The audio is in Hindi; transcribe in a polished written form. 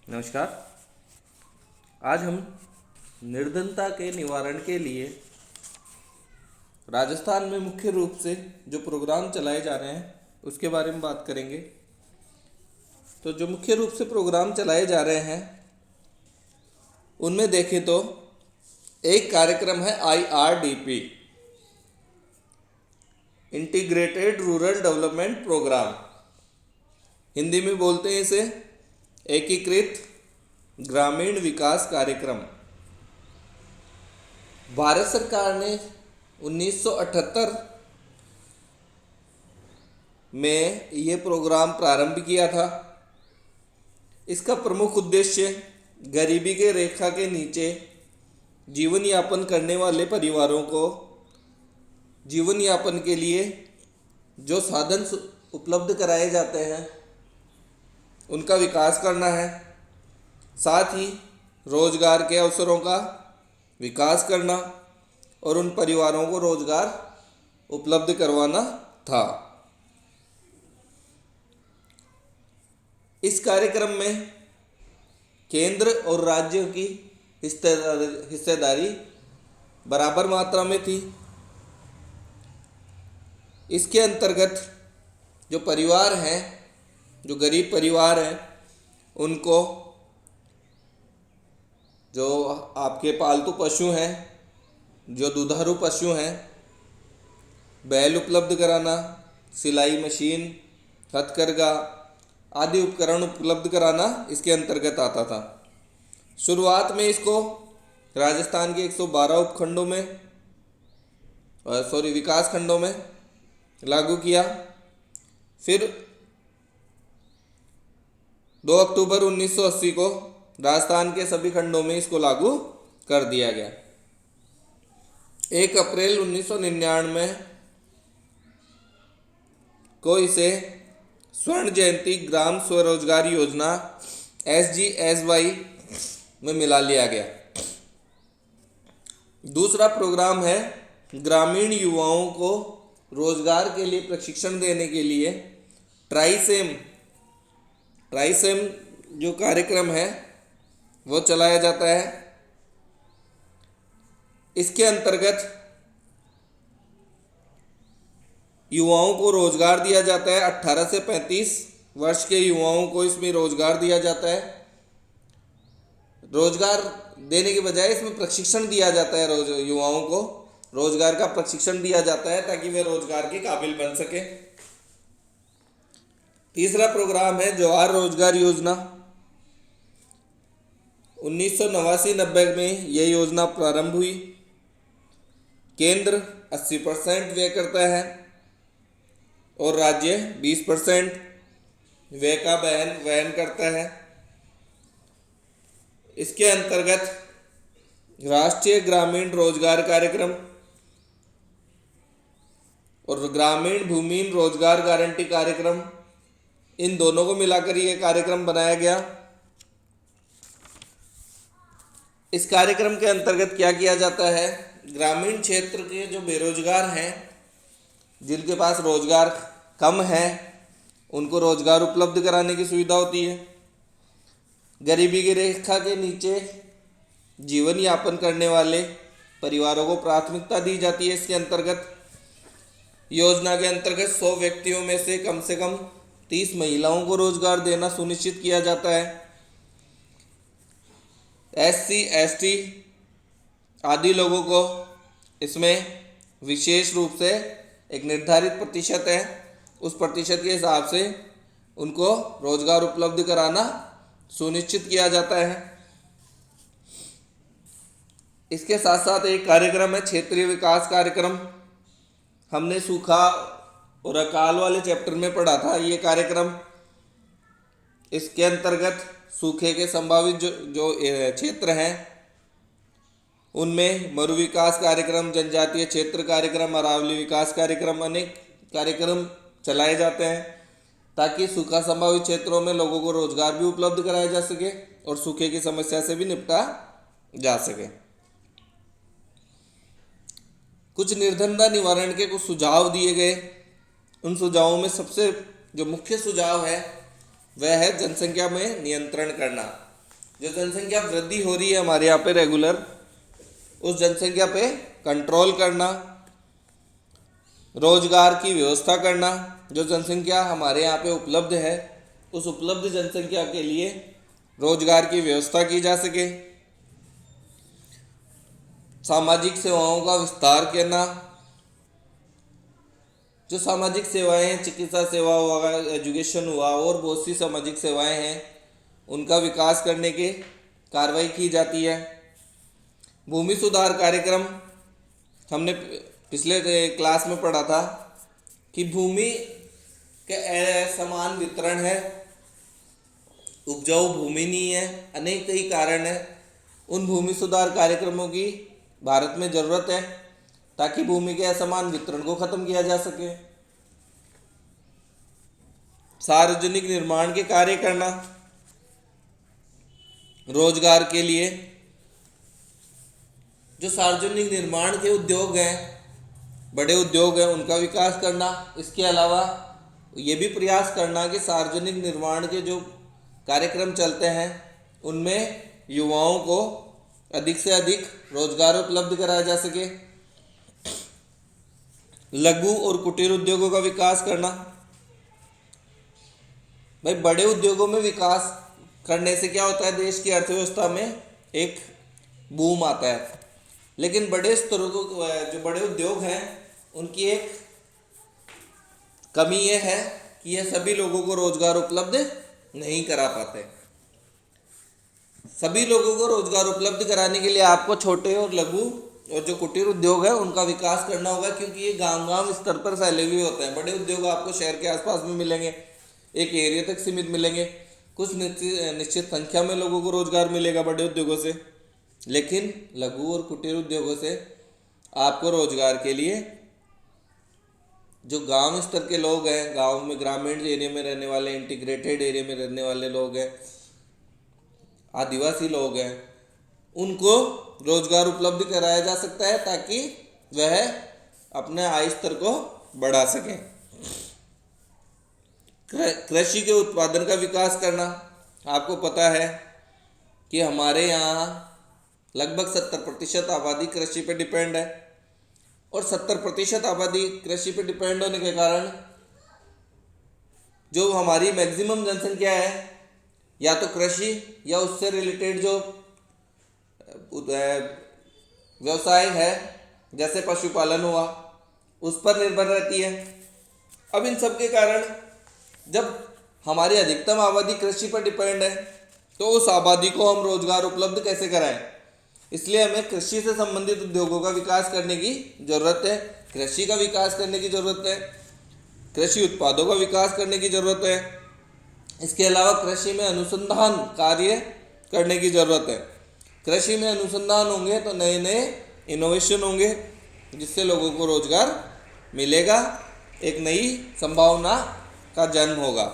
नमस्कार। आज हम निर्धनता के निवारण के लिए राजस्थान में मुख्य रूप से जो प्रोग्राम चलाए जा रहे हैं उसके बारे में बात करेंगे। तो जो मुख्य रूप से प्रोग्राम चलाए जा रहे हैं उनमें देखें तो एक कार्यक्रम है IRDP, integrated rural development programme. Hindi में बोलते हैं इसे एकीकृत ग्रामीण विकास कार्यक्रम। भारत सरकार ने 1978 में ये प्रोग्राम प्रारंभ किया था। इसका प्रमुख उद्देश्य गरीबी के रेखा के नीचे जीवन यापन करने वाले परिवारों को जीवन यापन के लिए जो साधन उपलब्ध कराए जाते हैं उनका विकास करना है, साथ ही रोजगार के अवसरों का विकास करना और उन परिवारों को रोजगार उपलब्ध करवाना था। इस कार्यक्रम में केंद्र और राज्यों की हिस्सेदारी बराबर मात्रा में थी। इसके अंतर्गत जो परिवार हैं, जो गरीब परिवार हैं, उनको जो आपके पालतू पशु हैं, जो दुधारू पशु हैं, बैल उपलब्ध कराना, सिलाई मशीन, हथकरघा आदि उपकरण उपलब्ध कराना इसके अंतर्गत आता था। शुरुआत में इसको राजस्थान के 112 उपखंडों में विकास खंडों में लागू किया। फिर 2 अक्टूबर 1980 को राजस्थान के सभी खंडों में इसको लागू कर दिया गया। 1 अप्रैल 1999 को इसे स्वर्ण जयंती ग्राम स्वरोजगार योजना SGSY में मिला लिया गया। दूसरा प्रोग्राम है ग्रामीण युवाओं को रोजगार के लिए प्रशिक्षण देने के लिए ट्राइसेम जो कार्यक्रम है वो चलाया जाता है। इसके अंतर्गत युवाओं को रोजगार दिया जाता है। 18 से 35 वर्ष के युवाओं को इसमें रोजगार दिया जाता है। रोजगार देने के बजाय इसमें प्रशिक्षण दिया जाता है। युवाओं को रोजगार का प्रशिक्षण दिया जाता है ताकि वे रोजगार के काबिल बन सके। तीसरा प्रोग्राम है जवाहर रोजगार योजना। 1989-90 में यह योजना प्रारंभ हुई। केंद्र 80% व्यय करता है और राज्य 20% व्यय का वहन करता है। इसके अंतर्गत राष्ट्रीय ग्रामीण रोजगार कार्यक्रम और ग्रामीण भूमिहीन रोजगार गारंटी कार्यक्रम, इन दोनों को मिलाकर ये कार्यक्रम बनाया गया। इस कार्यक्रम के अंतर्गत क्या किया जाता है, ग्रामीण क्षेत्र के जो बेरोजगार हैं, जिनके पास रोजगार कम है, उनको रोजगार उपलब्ध कराने की सुविधा होती है। गरीबी की रेखा के नीचे जीवन यापन करने वाले परिवारों को प्राथमिकता दी जाती है। इसके अंतर्गत योजना के अंतर्गत 100 व्यक्तियों में से कम 30 महिलाओं को रोजगार देना सुनिश्चित किया जाता है। SC ST आदि लोगों को इसमें विशेष रूप से एक निर्धारित प्रतिशत है, उस प्रतिशत के हिसाब से उनको रोजगार उपलब्ध कराना सुनिश्चित किया जाता है। इसके साथ साथ एक कार्यक्रम है क्षेत्रीय विकास कार्यक्रम। हमने सूखा और अकाल वाले चैप्टर में पढ़ा था ये कार्यक्रम। इसके अंतर्गत सूखे के संभावित जो क्षेत्र हैं उनमें मरु विकास कार्यक्रम, जनजातीय क्षेत्र कार्यक्रम, अरावली विकास कार्यक्रम, अनेक कार्यक्रम चलाए जाते हैं ताकि सूखा संभावित क्षेत्रों में लोगों को रोजगार भी उपलब्ध कराया जा सके और सूखे की समस्या से भी निपटा जा सके। कुछ निर्धनता निवारण के कुछ सुझाव दिए गए। उन सुझावों में सबसे जो मुख्य सुझाव है वह है जनसंख्या में नियंत्रण करना। जो जनसंख्या वृद्धि हो रही है हमारे यहाँ पे रेगुलर, उस जनसंख्या पे कंट्रोल करना, रोजगार की व्यवस्था करना, जो जनसंख्या हमारे यहाँ पे उपलब्ध है उस उपलब्ध जनसंख्या के लिए रोजगार की व्यवस्था की जा सके, सामाजिक सेवाओं का विस्तार करना, जो सामाजिक सेवाएं हैं, चिकित्सा सेवा हुआ, एजुकेशन हुआ और बहुत सी सामाजिक सेवाएं हैं, उनका विकास करने के कार्रवाई की जाती है। भूमि सुधार कार्यक्रम, हमने पिछले क्लास में पढ़ा था कि भूमि के असमान वितरण है, उपजाऊ भूमि नहीं है, अनेक कई कारण है। उन भूमि सुधार कार्यक्रमों की भारत में ज़रूरत है ताकि भूमि के असमान वितरण को खत्म किया जा सके। सार्वजनिक निर्माण के कार्य करना, रोजगार के लिए जो सार्वजनिक निर्माण के उद्योग हैं, बड़े उद्योग हैं, उनका विकास करना। इसके अलावा ये भी प्रयास करना कि सार्वजनिक निर्माण के जो कार्यक्रम चलते हैं उनमें युवाओं को अधिक से अधिक रोजगार उपलब्ध कराया जा सके। लघु और कुटीर उद्योगों का विकास करना। भाई बड़े उद्योगों में विकास करने से क्या होता है, देश की अर्थव्यवस्था में एक बूम आता है, लेकिन बड़े स्तरों को जो बड़े उद्योग हैं उनकी एक कमी ये है कि ये सभी लोगों को रोजगार उपलब्ध नहीं करा पाते। सभी लोगों को रोजगार उपलब्ध कराने के लिए आपको छोटे और लघु और जो कुटीर उद्योग है उनका विकास करना होगा, क्योंकि ये गांव-गांव स्तर पर फैले हुए होते हैं। बड़े उद्योग आपको शहर के आसपास में मिलेंगे, एक एरिया तक सीमित मिलेंगे, कुछ निश्चित संख्या में लोगों को रोजगार मिलेगा बड़े उद्योगों से, लेकिन लघु और कुटीर उद्योगों से आपको रोजगार के लिए जो गांव स्तर के लोग हैं, गांव में ग्रामीण एरिया में रहने वाले, इंटीग्रेटेड एरिया में रहने वाले लोग हैं, आदिवासी लोग हैं, उनको रोजगार उपलब्ध कराया जा सकता है ताकि वह अपने आय स्तर को बढ़ा सकें। कृषि के उत्पादन का विकास करना। आपको पता है कि हमारे यहाँ लगभग 70% आबादी कृषि पे डिपेंड है, और 70% आबादी कृषि पे डिपेंड होने के कारण जो हमारी मैक्सिमम जनसंख्या है या तो कृषि या उससे रिलेटेड जो व्यवसाय है जैसे पशुपालन हुआ, उस पर निर्भर रहती है। अब इन सब के कारण जब हमारी अधिकतम आबादी कृषि पर डिपेंड है तो उस आबादी को हम रोजगार उपलब्ध कैसे कराएं, इसलिए हमें कृषि से संबंधित उद्योगों का विकास करने की ज़रूरत है, कृषि का विकास करने की ज़रूरत है, कृषि उत्पादों का विकास करने की ज़रूरत है। इसके अलावा कृषि में अनुसंधान कार्य करने की ज़रूरत है। कृषि में अनुसंधान होंगे तो नए नए इनोवेशन होंगे, जिससे लोगों को रोजगार मिलेगा, एक नई संभावना का जन्म होगा।